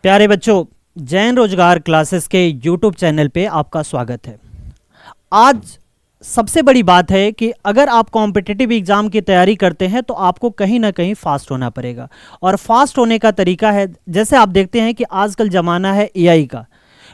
प्यारे बच्चों, जैन रोजगार क्लासेस के यूट्यूब चैनल पे आपका स्वागत है। आज सबसे बड़ी बात है कि अगर आप कॉम्पिटिटिव एग्जाम की तैयारी करते हैं तो आपको कहीं ना कहीं फास्ट होना पड़ेगा। और फास्ट होने का तरीका है, जैसे आप देखते हैं कि आजकल ज़माना है एआई का,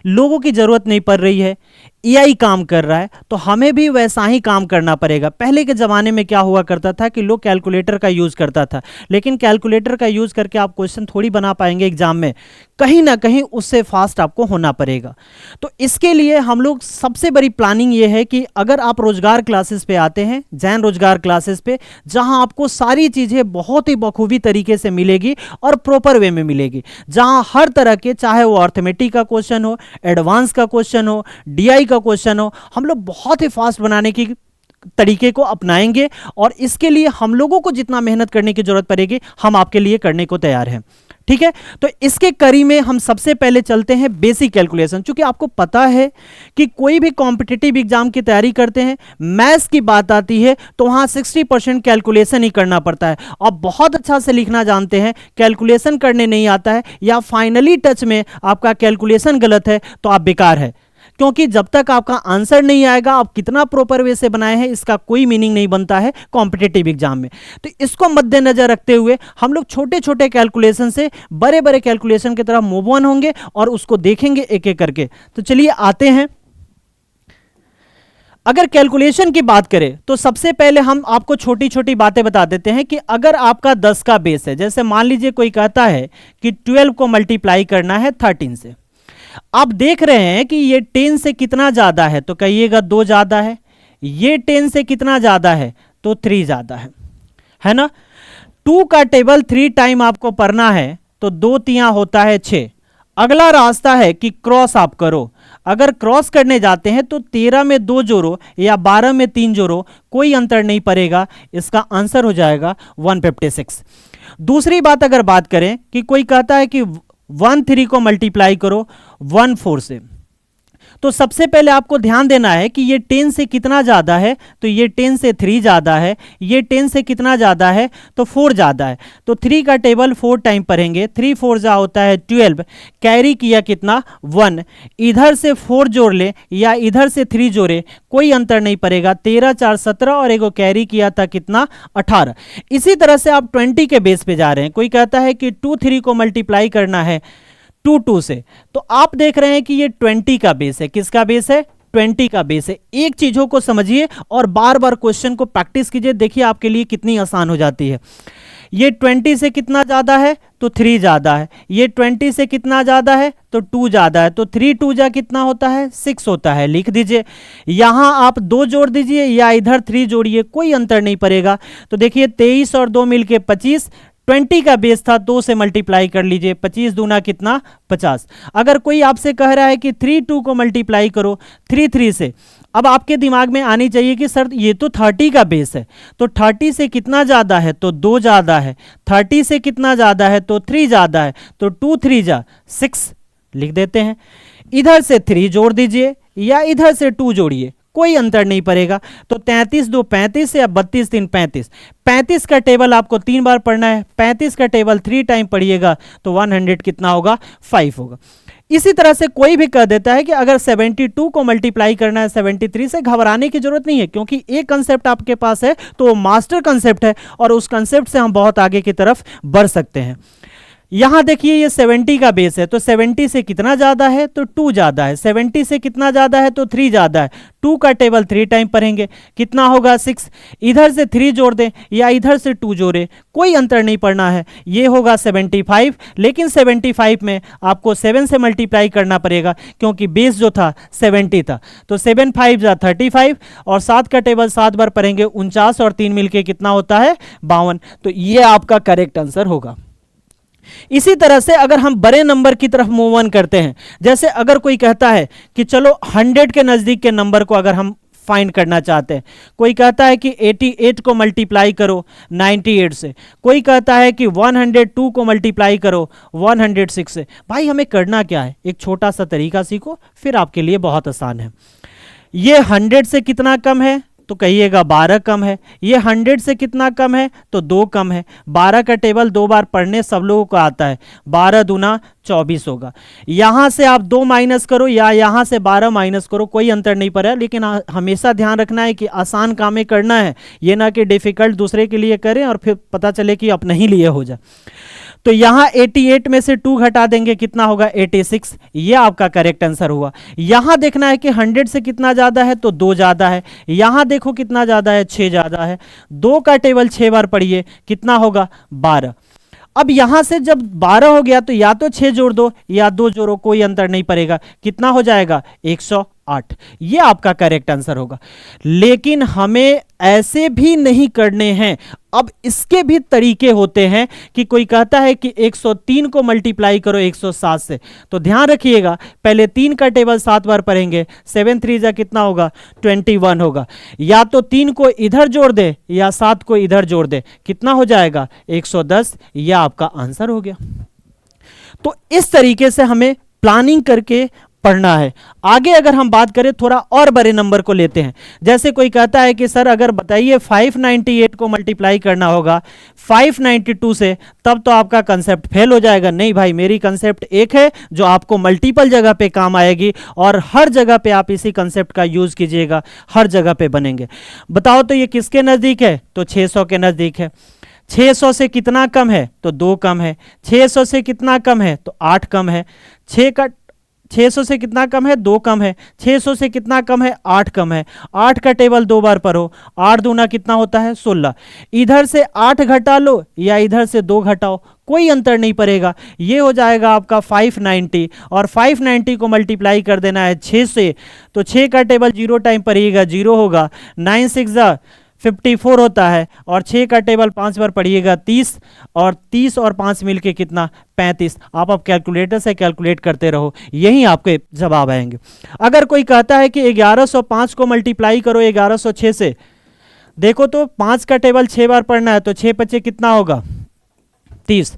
लोगों की ज़रूरत नहीं पड़ रही है, एआई काम कर रहा है तो हमें भी वैसा ही काम करना पड़ेगा। पहले के ज़माने में क्या हुआ करता था कि लोग कैलकुलेटर का यूज़ करता था, लेकिन कैलकुलेटर का यूज़ करके आप क्वेश्चन थोड़ी बना पाएंगे एग्जाम में, कहीं ना कहीं उससे फास्ट आपको होना पड़ेगा। तो इसके लिए हम लोग सबसे बड़ी प्लानिंग ये है कि अगर आप रोजगार क्लासेस पे आते हैं, जैन रोजगार क्लासेस पे, जहां आपको सारी चीज़ें बहुत ही बखूबी तरीके से मिलेगी और प्रॉपर वे में मिलेगी, जहां हर तरह के, चाहे वो अर्थमेटिक का क्वेश्चन हो, एडवांस का क्वेश्चन हो, डीआई का क्वेश्चन हो, हम लोग बहुत ही फास्ट बनाने की तरीके को अपनाएंगे। और इसके लिए हम लोगों को जितना मेहनत करने की जरूरत पड़ेगी हम आपके लिए करने को तैयार हैं। ठीक है, तो इसके कड़ी में हम सबसे पहले चलते हैं बेसिक कैलकुलेशन। क्योंकि आपको पता है कि कोई भी कॉम्पिटिटिव एग्जाम की तैयारी करते हैं, मैथ्स की बात आती है तो वहां 60% कैलकुलेशन ही करना पड़ता है। आप बहुत अच्छा से लिखना जानते हैं, कैलकुलेशन करने नहीं आता है या फाइनली टच में आपका कैलकुलेशन गलत है तो आप बेकार है। क्योंकि जब तक आपका आंसर नहीं आएगा, आप कितना प्रॉपर वे से बनाए हैं इसका कोई मीनिंग नहीं बनता है कॉम्पिटिटिव एग्जाम में। तो इसको मद्देनजर रखते हुए हम लोग छोटे छोटे कैलकुलेशन से बड़े बड़े कैलकुलेशन की तरफ मूव ऑन होंगे और उसको देखेंगे एक एक करके। तो चलिए आते हैं। अगर कैलकुलेशन की बात करें तो सबसे पहले हम आपको छोटी छोटी बातें बता देते हैं कि अगर आपका 10 का बेस है, जैसे मान लीजिए कोई कहता है कि 12 को मल्टीप्लाई करना है 13 से, आप देख रहे हैं कि ये 10 से कितना ज्यादा है तो कहिएगा 2 ज्यादा है, ये 10 से कितना ज्यादा है तो 3 ज्यादा है ना। 2 का टेबल 3 टाइम आपको पढ़ना है तो 2 तिया होता है 6। अगला रास्ता है कि क्रॉस आप करो। अगर क्रॉस करने जाते हैं तो 13 में 2 जोड़ो या 12 में 3 जोड़ो, कोई अंतर नहीं पड़ेगा, इसका आंसर हो जाएगा 156। दूसरी बात अगर बात करें कि कोई कहता है कि 13 को मल्टीप्लाई करो 14 से, तो सबसे पहले आपको ध्यान देना है कि ये 10 से कितना ज्यादा है तो ये 10 से 3 ज्यादा है, ये 10 से कितना ज्यादा है तो 4 ज्यादा है। तो 3 का टेबल 4 टाइम पढ़ेंगे, 3 4 जा होता है 12, कैरी किया कितना 1, इधर से 4 जोड़ ले या इधर से 3 जोड़े कोई अंतर नहीं पड़ेगा, 13 4 17 और एगो कैरी किया था कितना 18। इसी तरह से आप 20 के बेस पे जा रहे हैं। कोई कहता है कि 2 3 को मल्टीप्लाई करना है 2 से, तो आप देख रहे हैं कि ये 20 का बेस है। किसका बेस है? 20 का बेस है। एक चीजों को समझिए और बार बार क्वेश्चन को प्रैक्टिस कीजिए, देखिए आपके लिए कितनी आसान हो जाती है। ये 20 से कितना ज्यादा है तो 3 ज्यादा है, ये 20 से कितना ज्यादा है तो 2 ज्यादा है, तो 3 2 जा कितना होता है 6 होता है। लिख दीजिए, यहां आप 2 जोड़ दीजिए या इधर 3 जोड़िए, कोई अंतर नहीं पड़ेगा। तो देखिए 23 और 2 मिलके 25, 20 का बेस था 2 से मल्टीप्लाई कर लीजिए, 25 दूना कितना 50। अगर कोई आपसे कह रहा है कि 3 2 को मल्टीप्लाई करो 3 3 से, अब आपके दिमाग में आनी चाहिए कि सर ये तो 30 का बेस है, तो 30 से कितना ज्यादा है तो 2 ज्यादा है, 30 से कितना ज्यादा है तो 3 ज्यादा है, तो 2 3 जा 6 लिख देते हैं। इधर से 3 जोड़ दीजिए या इधर से 2 जोड़िए, कोई अंतर नहीं पड़ेगा। तो 33 2 35 या 32 3 35। 35 का टेबल आपको 3 बार पढ़ना है, 35 का टेबल 3 टाइम पढ़िएगा तो 100 कितना होगा 5 होगा। इसी तरह से कोई भी कह देता है कि अगर 72 को मल्टीप्लाई करना है 73 से, घबराने की जरूरत नहीं है, क्योंकि एक कंसेप्ट आपके पास है तो वो मास्टर कंसेप्ट है और उस कंसेप्ट से हम बहुत आगे की तरफ बढ़ सकते हैं। यहां देखिए ये 70 का बेस है, तो 70 से कितना ज्यादा है तो 2 ज्यादा है, 70 से कितना ज्यादा है तो 3 ज्यादा है, 2 का टेबल 3 टाइम पढ़ेंगे कितना होगा 6, इधर से 3 जोड़ दें या इधर से 2 जोड़े, कोई अंतर नहीं पड़ना है, ये होगा 75। लेकिन 75 में आपको 7 से मल्टीप्लाई करना पड़ेगा क्योंकि बेस जो था 70 था, तो 7 5 जा 35 और 7 का टेबल 7 बार पढ़ेंगे 49 और 3 मिलके कितना होता है 52। तो ये आपका करेक्ट आंसर होगा। इसी तरह से अगर हम बड़े नंबर की तरफ मूव ऑन करते हैं, जैसे अगर कोई कहता है कि चलो 100 के नजदीक के नंबर को अगर हम फाइंड करना चाहते हैं, कोई कहता है कि 88 को मल्टीप्लाई करो 98 से, कोई कहता है कि 102 को मल्टीप्लाई करो 106 से। भाई हमें करना क्या है, एक छोटा सा तरीका सीखो, फिर आपके लिए बहुत आसान है। ये 100 से कितना कम है तो कहिएगा 12 कम है। ये 100 से कितना कम है, तो 2 कम है। 12 का टेबल 2 बार पढ़ने सब लोगों को आता है, 12 दूना 24 होगा। यहां से आप 2 माइनस करो या यहां से 12 माइनस करो, कोई अंतर नहीं पड़ा, लेकिन हमेशा ध्यान रखना है कि आसान कामें करना है, ये ना कि डिफिकल्ट दूसरे के लिए करें और फिर पता चले कि अपने ही लिए हो जाए। तो यहां 88 में से 2 घटा देंगे, कितना होगा 86, ये आपका करेक्ट आंसर हुआ। यहां देखना है कि 100 से कितना ज्यादा है, तो 2 ज्यादा है। यहां देखो कितना ज्यादा है, 6 ज्यादा है। 2 का टेबल 6 बार पढ़िए, कितना होगा 12। अब यहां से जब 12 हो गया तो या तो 6 जोड़ दो या 2 जोड़ो, कोई अंतर नहीं पड़ेगा, कितना हो जाएगा 108। ये आपका करेक्ट आंसर होगा। लेकिन हमें ऐसे भी नहीं करने हैं, अब इसके भी तरीके होते हैं कि कोई कहता है कि 103 को मल्टीप्लाई करो 107 से, तो ध्यान रखिएगा पहले 3 का टेबल 7 बार पढ़ेंगे, 7 3 जा कितना होगा 21 होगा। या तो 3 को इधर जोड़ दे या 7 को इधर जोड़ दे, कितना हो जाएगा 110। यह आपका आंसर हो गया। तो इस तरीके से हमें प्लानिंग करके पढ़ना है। आगे अगर हम बात करें थोड़ा और बड़े नंबर को लेते हैं, जैसे कोई कहता है कि सर अगर बताइए 598 को मल्टीप्लाई करना होगा 592 से, तब तो आपका कंसेप्ट फेल हो जाएगा। नहीं भाई, मेरी कंसेप्ट एक है जो आपको मल्टीपल जगह पे काम आएगी और हर जगह पे आप इसी कंसेप्ट का यूज कीजिएगा, हर जगह पे बनेंगे। बताओ तो ये किसके नजदीक है, तो 600 के नजदीक है। 600 से कितना कम है, तो 2 कम है। 600 से कितना कम है, तो 8 कम है। 600 से कितना कम है, 2 कम है। 600 से कितना कम है, 8 कम है। 8 का टेबल 2 बार पढ़ो, 8 दूना कितना होता है 16। इधर से 8 घटा लो या इधर से 2 घटाओ, कोई अंतर नहीं पड़ेगा। ये हो जाएगा आपका 590 और 590 को मल्टीप्लाई कर देना है 6 से, तो 6 का टेबल 0 टाइम पढ़िएगा 0 होगा। 9 6 54 होता है और 6 का टेबल 5 बार पढ़िएगा 30 और 30 और 5 मिलके कितना 35। आप अब कैलकुलेटर से कैलकुलेट करते रहो, यही आपके जवाब आएंगे। अगर कोई कहता है कि 1105 को मल्टीप्लाई करो 1106 से, देखो तो 5 का टेबल 6 बार पढ़ना है, तो 6 पचे कितना होगा 30।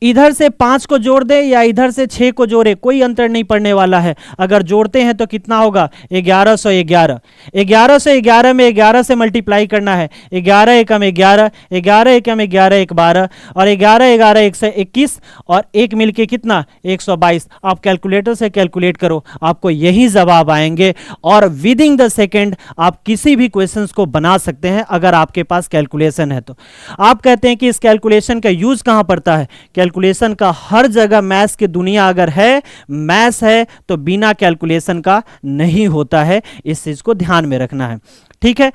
इधर से 5 को जोड़ दे या इधर से 6 को जोड़े, कोई अंतर नहीं पड़ने वाला है। अगर जोड़ते हैं तो कितना होगा 1111। 1111 में 11 से मल्टीप्लाई करना है, 11 एकम 11, 11 एकम 11 1 12 और 11 11 121 और 1 मिलके कितना 122। आप कैलकुलेटर से कैलकुलेट करो, आपको यही जवाब आएंगे और विद इन द सेकेंड आप किसी भी क्वेश्चन को बना सकते हैं अगर आपके पास कैलकुलेशन है तो। आप कहते हैं कि इस कैलकुलेशन का यूज कहां पड़ता है, कैलकुलेशन का हर जगह। मैथ्स की दुनिया अगर है, मैथ्स है, तो बिना कैलकुलेशन का नहीं होता है, इस चीज को ध्यान में रखना है, ठीक है।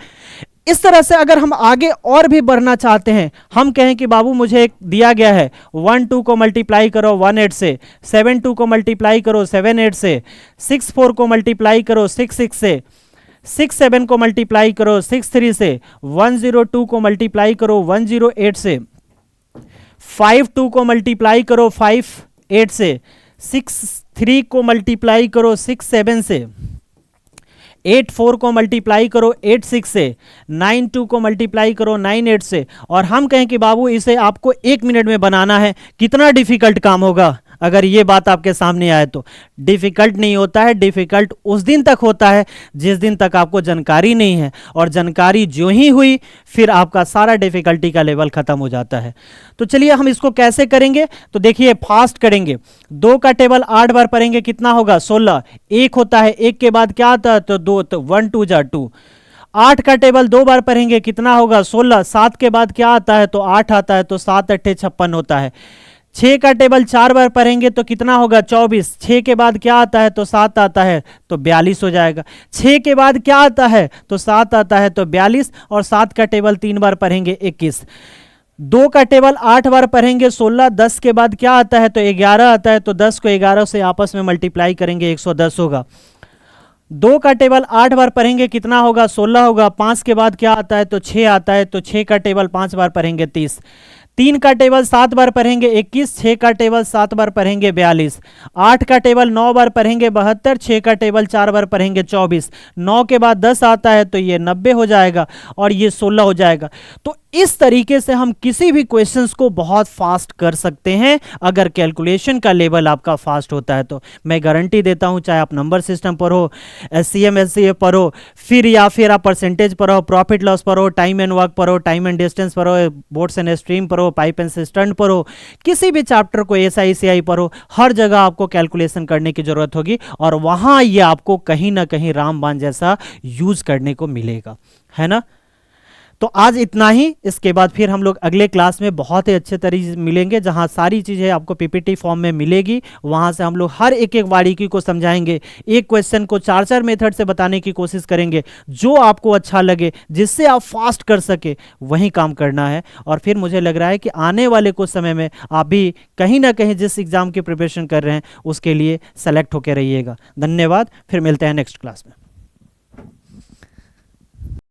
इस तरह से अगर हम आगे और भी बढ़ना चाहते हैं, हम कहें कि बाबू मुझे एक दिया गया है 1 2 को मल्टीप्लाई करो 1 8 से, 7 2 को मल्टीप्लाई करो 7 8 से, 6 4 को मल्टीप्लाई करो 6 6 से, 6 7 को मल्टीप्लाई करो 6 3 से, 102 को मल्टीप्लाई करो 108 से, 5 2 को मल्टीप्लाई करो 5 8 से, 6 3 को मल्टीप्लाई करो 6 7 से, 8 4 को मल्टीप्लाई करो 8 6 से, 9 2 को मल्टीप्लाई करो 9 8 से। और हम कहें कि बाबू इसे आपको 1 मिनट में बनाना है, कितना डिफिकल्ट काम होगा अगर ये बात आपके सामने आए तो। डिफिकल्ट नहीं होता है, डिफिकल्ट उस दिन तक होता है जिस दिन तक आपको जानकारी नहीं है, और जानकारी जो ही हुई फिर आपका सारा डिफिकल्टी का लेवल खत्म हो जाता है। तो चलिए हम इसको कैसे करेंगे, तो देखिए फास्ट करेंगे। 2 का टेबल 8 बार पढ़ेंगे, कितना होगा 16। 1 होता है, 1 के बाद क्या आता है, तो 2, तो 1 2 जा 2। 8 का टेबल 2 बार पढ़ेंगे, कितना होगा 16। 7 के बाद क्या आता है, तो 8 आता है, तो 7 8 56 होता है। 6 का टेबल 4 बार पढ़ेंगे तो कितना होगा 24। 6 के बाद क्या आता है, तो 7 आता है, तो 42 हो जाएगा। 6 के बाद क्या आता है, तो 7 आता है, तो 42 और 7 का टेबल 3 बार पढ़ेंगे 21। 2 का टेबल 8 बार पढ़ेंगे 16। 10 के बाद क्या आता है, तो 11 आता है, तो 10 को 11 से आपस में मल्टीप्लाई करेंगे 110 होगा। 2 का टेबल 8 बार पढ़ेंगे, कितना होगा 16 होगा। 5 के बाद क्या आता है, तो 6 आता है, तो 6 का टेबल 5 बार पढ़ेंगे 30। 3 का टेबल 7 बार पढ़ेंगे 21। 6 का टेबल 7 बार पढ़ेंगे 42। 8 का टेबल 9 बार पढ़ेंगे 72। 6 का टेबल 4 बार पढ़ेंगे 24। 9 के बाद 10 आता है, तो ये 90 हो जाएगा और ये 16 हो जाएगा। तो इस तरीके से हम किसी भी क्वेश्चंस को बहुत फास्ट कर सकते हैं अगर कैलकुलेशन का लेवल आपका फास्ट होता है तो। मैं गारंटी देता हूं, चाहे आप नंबर सिस्टम पर हो, SCM SCA पर हो, फिर आप परसेंटेज पर हो, प्रॉफिट लॉस पर हो, टाइम एंड वर्क पर हो, टाइम एंड डिस्टेंस पर हो, बोट्स एंड स्ट्रीम पर हो, पाइप एंड सिस्टर्न पर हो, किसी भी चैप्टर को SICI पर हो, हर जगह आपको कैलकुलेशन करने की जरूरत होगी और वहां ये आपको कहीं ना कहीं रामबाण जैसा यूज करने को मिलेगा, है ना। तो आज इतना ही, इसके बाद फिर हम लोग अगले क्लास में बहुत ही अच्छे तरीके से मिलेंगे जहां सारी चीज़ें आपको PPT फॉर्म में मिलेगी। वहां से हम लोग हर एक एक बारीकी को समझाएंगे, एक क्वेश्चन को 4-4 मेथड से बताने की कोशिश करेंगे, जो आपको अच्छा लगे, जिससे आप फास्ट कर सके, वही काम करना है। और फिर मुझे लग रहा है कि आने वाले कुछ समय में आप भी कहीं ना कहीं जिस एग्जाम की प्रिपरेशन कर रहे हैं उसके लिए सेलेक्ट होकर रहिएगा। धन्यवाद, फिर मिलते हैं नेक्स्ट क्लास में।